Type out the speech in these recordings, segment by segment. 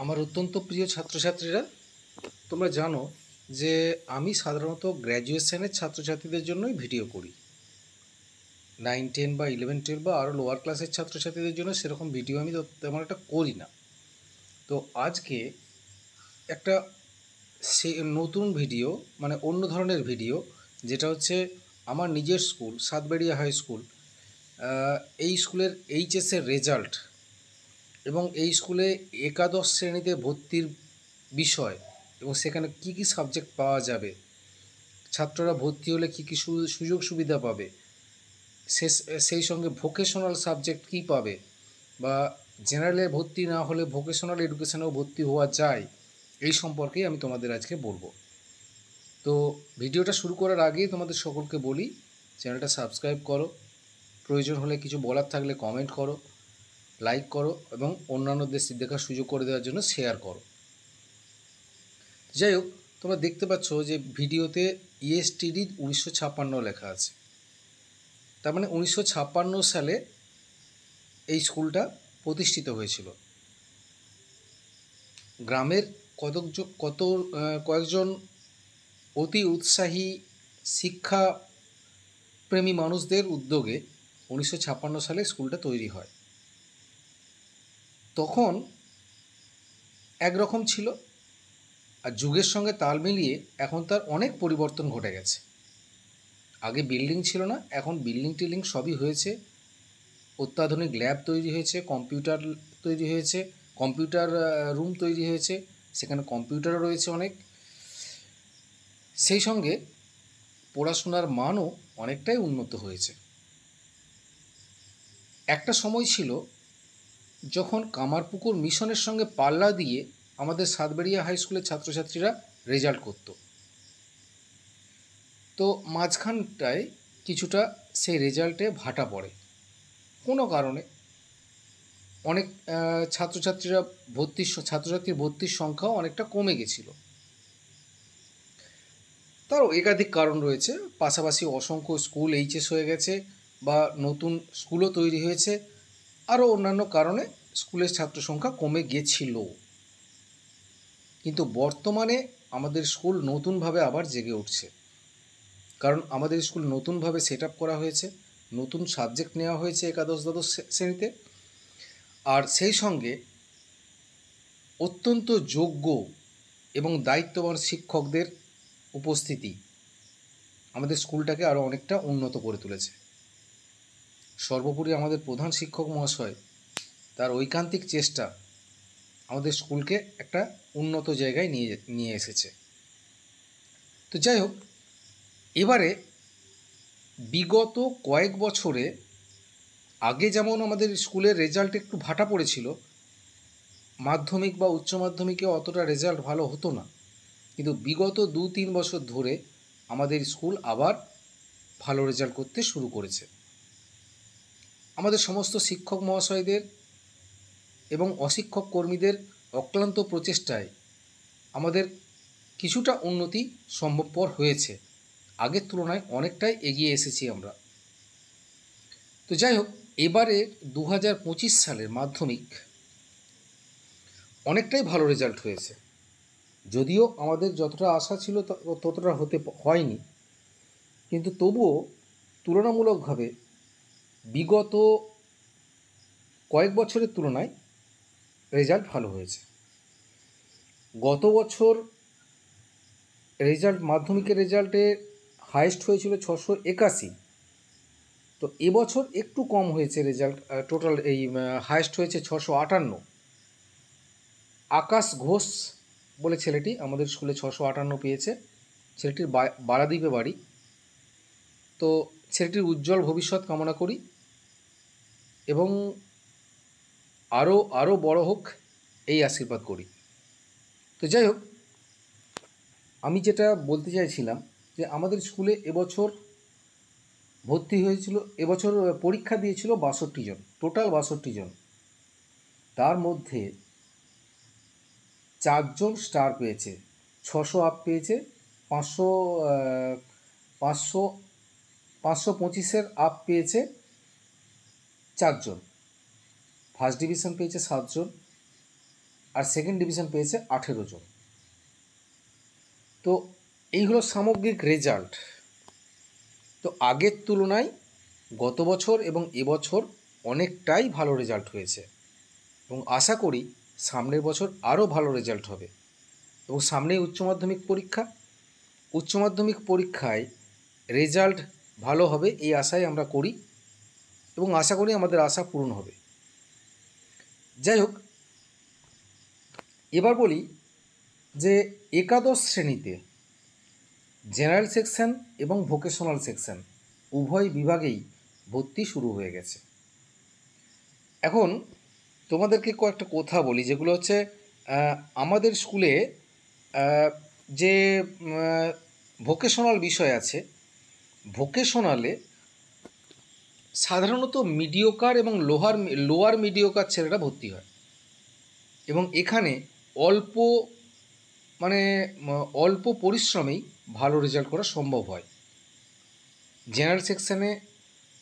আমার অত্যন্ত প্রিয় ছাত্রছাত্রীরা, তোমরা জানো যে আমি সাধারণত গ্র্যাজুয়েশনের ছাত্রছাত্রীদের জন্যই ভিডিও করি। 9, 10 বা 11, 12 বা আরও লোয়ার ক্লাসের ছাত্রছাত্রীদের জন্য সেরকম ভিডিও আমি তেমন একটা করি না। তো আজকে একটা সে নতুন ভিডিও, মানে অন্য ধরনের ভিডিও, যেটা হচ্ছে আমার নিজের স্কুল সাতবেড়িয়া হাই স্কুল। এই স্কুলের এইচএসের রেজাল্ট এবং এই স্কুলে একাদশ শ্রেণীতে ভর্তির বিষয় এবং সেখানে কি কি সাবজেক্ট পাওয়া যাবে, ছাত্ররা ভর্তি হলে কি কি সুযোগ সুবিধা পাবে, সেই সঙ্গে ভোকেশনাল সাবজেক্ট কি পাবে, বা জেনারেলে ভর্তি না হলে ভোকেশনাল এডুকেশনেও ভর্তি হওয়া যায়, এই সম্পর্কেই আমি তোমাদের আজকে বলবো। তো ভিডিওটা শুরু করার আগেই তোমাদের সকলকে বলি, চ্যানেলটা সাবস্ক্রাইব করো, প্রয়োজন হলে কিছু বলার থাকলে কমেন্ট করো, লাইক করো এবং অন্যান্যদের দেখার সুযোগ করে দেওয়ার জন্য শেয়ার করো। যাই হোক, তোমরা দেখতে পাচ্ছ যে ভিডিওতে ইএসটিডি 1956 লেখা আছে। তার মানে 1956 সালে এই স্কুলটা প্রতিষ্ঠিত হয়েছিল। গ্রামের কয়েকজন অতি উৎসাহী শিক্ষাপ্রেমী মানুষদের উদ্যোগে 1956 সালে স্কুলটা তৈরি হয়। তখন একরকম ছিল, আর যুগের সঙ্গে তাল মিলিয়ে এখন তার অনেক পরিবর্তন ঘটে গেছে। আগে বিল্ডিং ছিল না, এখন বিল্ডিং টিল্ডিং সবই হয়েছে, অত্যাধুনিক ল্যাব তৈরি হয়েছে, কম্পিউটার তৈরি হয়েছে, কম্পিউটার রুম তৈরি হয়েছে, সেখানে কম্পিউটারও রয়েছে অনেক। সেই সঙ্গে পড়াশোনার মানও অনেকটাই উন্নত হয়েছে। একটা সময় ছিল যখন কামারপুকুর মিশনের সঙ্গে পাল্লা দিয়ে আমাদের সাতবেড়িয়া হাই স্কুলের ছাত্রছাত্রীরা রেজাল্ট করত। তো মাঝখানটায় কিছুটা সেই রেজাল্টে ভাটা পড়ে কোনো কারণে। অনেক ছাত্রছাত্রীর ভর্তির সংখ্যাও অনেকটা কমে গেছিল। তারও একাধিক কারণ রয়েছে, পাশাপাশি অসংখ্য স্কুল এইচএস হয়ে গেছে বা নতুন স্কুলও তৈরি হয়েছে, আরও অন্যান্য কারণে স্কুলের ছাত্র সংখ্যা কমে গেছিল। কিন্তু বর্তমানে আমাদের স্কুল নতুনভাবে আবার জেগে উঠছে, কারণ আমাদের স্কুল নতুনভাবে সেট আপ করা হয়েছে, নতুন সাবজেক্ট নেওয়া হয়েছে একাদশ দ্বাদশ শ্রেণীতে, আর সেই সঙ্গে অত্যন্ত যোগ্য এবং দায়িত্ববান শিক্ষকদের উপস্থিতি আমাদের স্কুলটাকে আরও অনেকটা উন্নত করে তুলেছে। সর্বোপরি আমাদের প্রধান শিক্ষক মহাশয় তার ঐকান্তিক চেষ্টা আমাদের স্কুলকে একটা উন্নত জায়গায় নিয়ে এসেছে। তো যাই হোক, এবারে বিগত কয়েক বছরে আগে যেমন আমাদের স্কুলের রেজাল্ট একটু ভাটা পড়েছিল, মাধ্যমিক বা উচ্চ মাধ্যমিকে অতটা রেজাল্ট ভালো হতো না, কিন্তু বিগত 2-3 বছর ধরে আমাদের স্কুল আবার ভালো রেজাল্ট করতে শুরু করেছে। আমাদের সমস্ত শিক্ষক মহাশয়দের এবং অশিক্ষক কর্মীদের অক্লান্ত প্রচেষ্টায় আমাদের কিছুটা উন্নতি সম্ভবপর হয়েছে, আগের তুলনায় অনেকটাই এগিয়ে এসেছি আমরা। তো যাই হোক, এবারে 2025 সালের মাধ্যমিক অনেকটাই ভালো রেজাল্ট হয়েছে, যদিও আমাদের যতটা আশা ছিল ততটা হয়নি, কিন্তু তবুও তুলনামূলকভাবে বিগত কয়েক বছরের তুলনায় রেজাল্ট ভালো হয়েছে। গত বছর মাধ্যমিকের রেজাল্টে হায়েস্ট হয়েছিল 681, তো এবছর একটু কম হয়েছে রেজাল্ট, টোটাল এই হায়েস্ট হয়েছে 658। আকাশ ঘোষ বলে ছেলেটি আমাদের স্কুলে 658 পেয়েছে। ছেলেটির বারাদ্বীপে বাড়ি। তো ছেলেটির উজ্জ্বল ভবিষ্যৎ কামনা করি এবং আরও বড় হোক এই আশীর্বাদ করি। তো যাই হোক, আমি যেটা বলতে চাইছিলাম যে আমাদের স্কুলে এবছর পরীক্ষা দিয়েছিল 62 জন, টোটাল 62 জন। তার মধ্যে 4 জন স্টার পেয়েছে, 600 আপ পেয়েছে, 525 আপ পেয়েছে 4 জন, ফার্স্ট ডিভিশন পেয়েছে 7 জন, আর সেকেন্ড ডিভিশন পেয়েছে 18 জন। তো এই হলো সামগ্রিক রেজাল্ট। তো আগের তুলনায় গত বছর এবং এবছর অনেকটাই ভালো রেজাল্ট হয়েছে এবং আশা করি সামনের বছর আরও ভালো রেজাল্ট হবে। এবং সামনেই উচ্চ মাধ্যমিক পরীক্ষা, উচ্চ মাধ্যমিক পরীক্ষায় রেজাল্ট ভালো হবে এই আশাই আমরা করি এবং আশা করি আমাদের আশা পূরণ হবে। যাই হোক, এবার বলি যে একাদশ শ্রেণীতে জেনারেল সেকশন এবং ভোকেশনাল সেকশন উভয় বিভাগেই ভর্তি শুরু হয়ে গেছে। এখন তোমাদেরকে কয়েকটা কথা বলি, যেগুলো হচ্ছে আমাদের স্কুলে যে ভোকেশনাল বিষয় আছে, ভোকেশনালে সাধারণত মিডিওকার এবং লোয়ার মিডিওকার ছেলেরা ভর্তি হয় এবং এখানে অল্প পরিশ্রমেই ভালো রেজাল্ট করা সম্ভব হয়। জেনারেল সেকশানে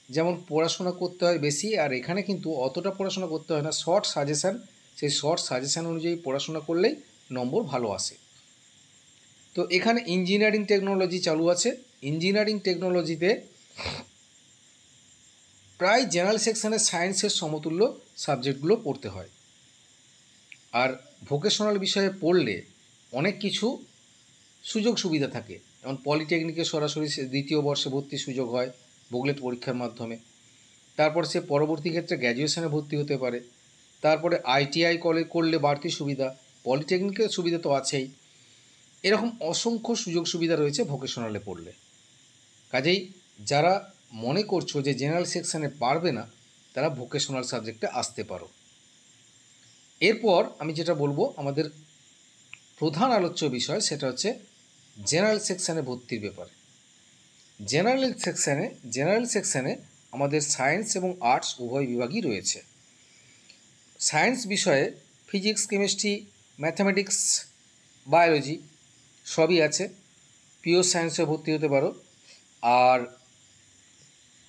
যেমন পড়াশোনা করতে হয় বেশি, আর এখানে কিন্তু অতটা পড়াশোনা করতে হয় না, শর্ট সাজেশান, সেই শর্ট সাজেশান অনুযায়ী পড়াশোনা করলেই নম্বর ভালো আসে। তো এখানে ইঞ্জিনিয়ারিং টেকনোলজি চালু আছে। ইঞ্জিনিয়ারিং টেকনোলজিতে প্রায় জেনারেল সেকশানে সায়েন্সের সমতুল্য সাবজেক্টগুলো পড়তে হয়। আর ভোকেশনাল বিষয়ে পড়লে অনেক কিছু সুযোগ সুবিধা থাকে, যেমন পলিটেকনিকে সরাসরি দ্বিতীয় বর্ষে ভর্তির সুযোগ হয় বুকলেট পরীক্ষার মাধ্যমে। তারপর সে পরবর্তী ক্ষেত্রে গ্র্যাজুয়েশনে ভর্তি হতে পারে। তারপরে ITI করলে বাড়তি সুবিধা, পলিটেকনিকের সুবিধা তো আছেই। এরকম অসংখ্য সুযোগ সুবিধা রয়েছে ভোকেশনালে পড়লে। কাজেই যারা মনে করছো যে জেনারেল সেকশানে পারবে না, তারা ভোকেশনাল সাবজেক্টে আসতে পারো। এরপর আমি যেটা বলবো, আমাদের প্রধান আলোচ্য বিষয় সেটা হচ্ছে জেনারেল সেকশানে ভর্তির ব্যাপারে। জেনারেল সেকশানে আমাদের সায়েন্স এবং আর্টস উভয় বিভাগই রয়েছে। সায়েন্স বিষয়ে ফিজিক্স, কেমিস্ট্রি, ম্যাথামেটিক্স, বায়োলজি সবই আছে, পিওর সায়েন্সে ভর্তি হতে পারো। আর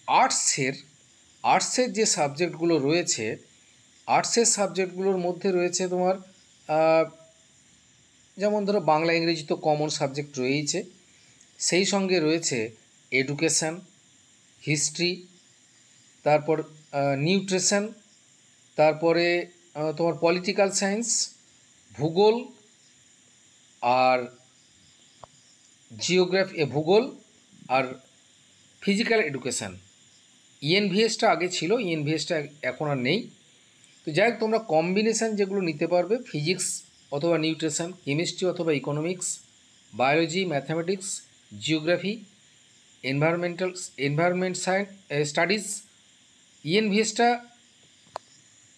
আর্টসের যে সাবজেক্টগুলো রয়েছে, আর্টসের সাবজেক্টগুলোর মধ্যে রয়েছে তোমার যেমন ধরো বাংলা ইংরেজি তো কমন সাবজেক্ট রয়েইছে, সেই সঙ্গে রয়েছে এডুকেশান, হিস্ট্রি, তারপর নিউট্রিশন, তারপরে তোমার পলিটিক্যাল সায়েন্স, ভূগোল, আর ভূগোল আর ফিজিক্যাল এডুকেশান। ENVS-টা আগে ছিল, ENVS-টা এখন আর নেই। তো যাই হোক, তোমরা কম্বিনেশান যেগুলো নিতে পারবে, ফিজিক্স অথবা নিউট্রিশন, কেমিস্ট্রি অথবা economics, biology, mathematics, geography, environment science studies. ENVS-টা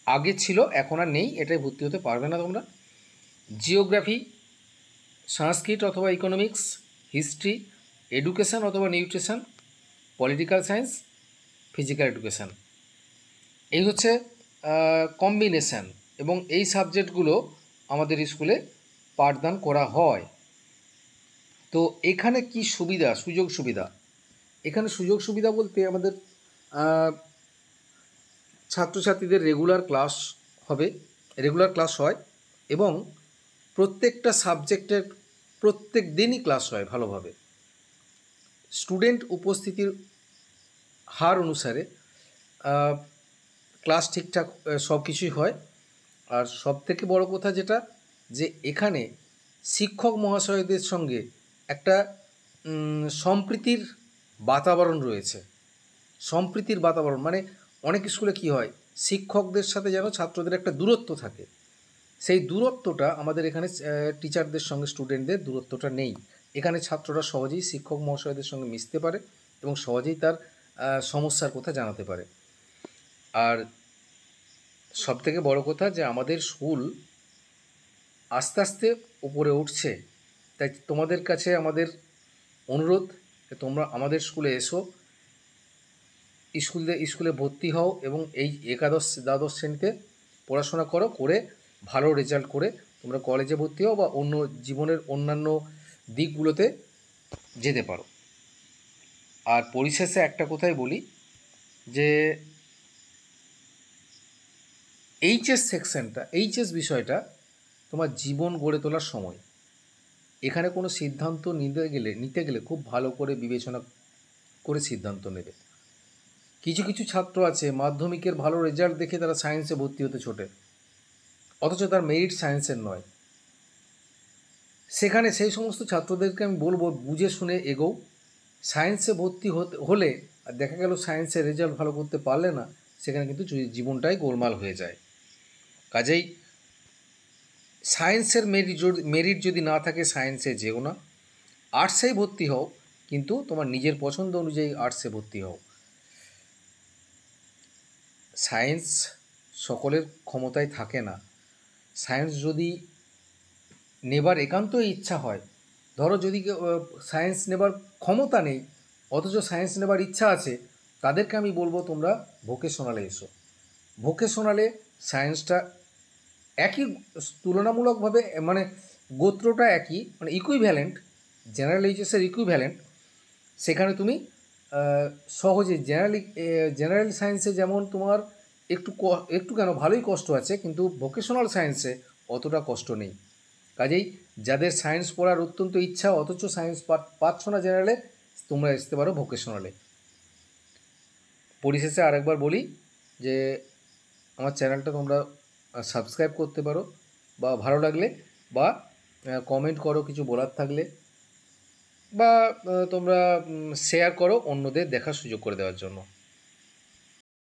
আগে ছিল, এখন আর নেই, এটাই ভর্তি হতে পারবে না তোমরা। জিওগ্রাফি, সংস্কৃত অথবা ইকোনমিক্স, হিস্ট্রি, এডুকেশান অথবা nutrition, political science, physical education, এই হচ্ছে কম্বিনেশান। এবং এই সাবজেক্টগুলো আমাদের স্কুলে পাঠদান করা হয়। তো এখানে কি সুযোগ সুবিধা, এখানে সুযোগ সুবিধা বলতে আমাদের ছাত্রছাত্রীদের রেগুলার ক্লাস হয় এবং প্রত্যেকটা সাবজেক্টের প্রত্যেক দিনই ক্লাস হয় ভালোভাবে। স্টুডেন্ট উপস্থিতির হার অনুসারে ক্লাস ঠিকঠাক সব কিছুই হয়। আর সবথেকে বড় কথা যেটা, যে এখানে শিক্ষক মহাশয়দের সঙ্গে একটা সম্প্রীতির বাতাবরণ রয়েছে। সম্প্রীতির বাতাবরণ মানে অনেক স্কুলে কি হয়, শিক্ষকদের সাথে যেন ছাত্রদের একটা দূরত্ব থাকে, সেই দূরত্বটা আমাদের এখানে টিচারদের সঙ্গে স্টুডেন্টদের দূরত্বটা নেই। এখানে ছাত্ররা সহজেই শিক্ষক মহাশয়দের সঙ্গে মিশতে পারে এবং সহজেই তার সমস্যার কথা জানাতে পারে। আর সবথেকে বড় কথা যে আমাদের স্কুল আস্তে আস্তে উপরে উঠছে, তাই তোমাদের কাছে আমাদের অনুরোধ যে তোমরা আমাদের স্কুলে এসো, স্কুলে ভর্তি হও এবং এই একাদশ দ্বাদশ শ্রেণীতে পড়াশোনা করে ভালো রেজাল্ট করে তোমরা কলেজে ভর্তি হও বা অন্য জীবনের অন্যান্য দিকগুলোতে যেতে পারো। আর পরিশেষে একটা কথাই বলি যে এইচএস বিষয়টা তোমার জীবন গড়ে তোলার সময়। এখানে কোনো সিদ্ধান্ত নিতে গেলে খুব ভালো করে বিবেচনা করে সিদ্ধান্ত নেবে। কিছু কিছু ছাত্র আছে মাধ্যমিকের ভালো রেজাল্ট দেখে তারা সায়েন্সে ভর্তি হতে ছোটে, অথচ তার মেরিট সায়েন্সের নয়। সেখানে সেই সমস্ত ছাত্রদেরকে আমি বলবো বুঝে শুনে এগোও। সায়েন্সে ভর্তি হলে আর দেখা গেল সায়েন্সের রেজাল্ট ভালো করতে পারলে না, সেখানে কিন্তু জীবনটাই গোলমাল হয়ে যায়। কাজেই সায়েন্সের মেরিট যদি না থাকে সায়েন্সে যেও না, আর্টসেই ভর্তি হও, কিন্তু তোমার নিজের পছন্দ অনুযায়ী আর্টসে ভর্তি হও। সায়েন্স সকলের ক্ষমতায় থাকে না। সায়েন্স যদি নেবার একান্তই ইচ্ছা হয়, ধরো যদি সায়েন্স নেবার ক্ষমতা নেই অথচ সায়েন্স নেবার ইচ্ছা আছে, তাদেরকে আমি বলবো তোমরা ভোকেশনালে এসো। ভোকেশনালে সায়েন্সটা একই, তুলনামূলকভাবে মানে গোত্রটা একই, মানে ইকুইভ্যালেন্ট, জেনারেল এইচএসের ইকুইভ্যালেন্ট। সেখানে তুমি সহজে জেনারেল সায়েন্সে যেমন তোমার একটু কেন ভালোই কষ্ট আছে, কিন্তু ভোকেশনাল সায়েন্সে অতটা কষ্ট নেই। কাজেই যাদের সায়েন্স পড়ার অত্যন্ত ইচ্ছা অথচ সায়েন্স পাচ্ছ না জেনারেলে, তোমরা আসতে পারো ভোকেশনালে। পরিশেষে আরেকবার বলি যে আমার চ্যানেলটা তোমরা সাবস্ক্রাইব করতে পারো, বা ভালো লাগলে, বা কমেন্ট করো কিছু বলার থাকলে, বা তোমরা শেয়ার করো অন্যদের দেখার সুযোগ করে দেওয়ার জন্য।